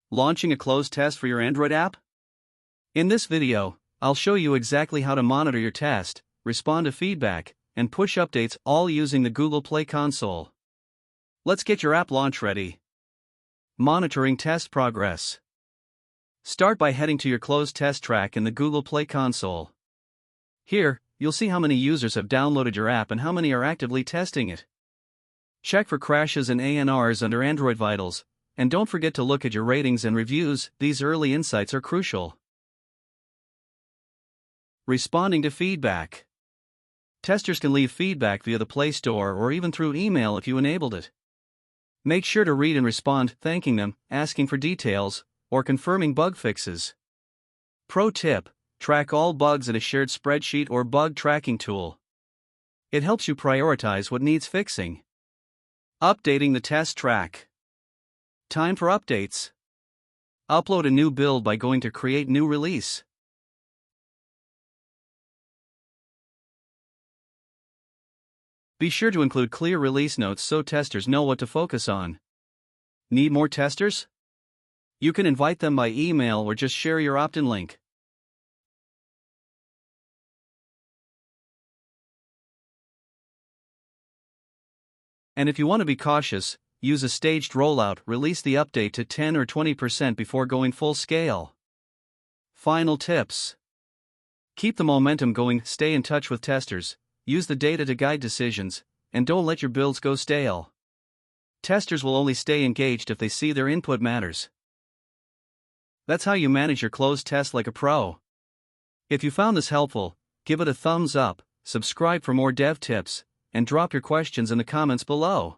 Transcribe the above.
Launching a closed test for your Android app? In this video, I'll show you exactly how to monitor your test, respond to feedback, and push updates all using the Google Play console. Let's get your app launch ready. Monitoring test progress. Start by heading to your closed test track in the Google Play console. Here, you'll see how many users have downloaded your app and how many are actively testing it. Check for crashes and ANRs under Android Vitals, and don't forget to look at your ratings and reviews. These early insights are crucial. Responding to feedback. Testers can leave feedback via the Play Store or even through email if you enabled it. Make sure to read and respond, thanking them, asking for details, or confirming bug fixes. Pro tip: track all bugs in a shared spreadsheet or bug tracking tool. It helps you prioritize what needs fixing. Updating the test track. Time for updates. Upload a new build by going to Create New Release. Be sure to include clear release notes so testers know what to focus on. Need more testers? You can invite them by email or just share your opt-in link. And if you want to be cautious, use a staged rollout. Release the update to 10 or 20% before going full scale. Final tips. Keep the momentum going, stay in touch with testers, use the data to guide decisions, and don't let your builds go stale. Testers will only stay engaged if they see their input matters. That's how you manage your closed test like a pro. If you found this helpful, give it a thumbs up, subscribe for more dev tips, and drop your questions in the comments below.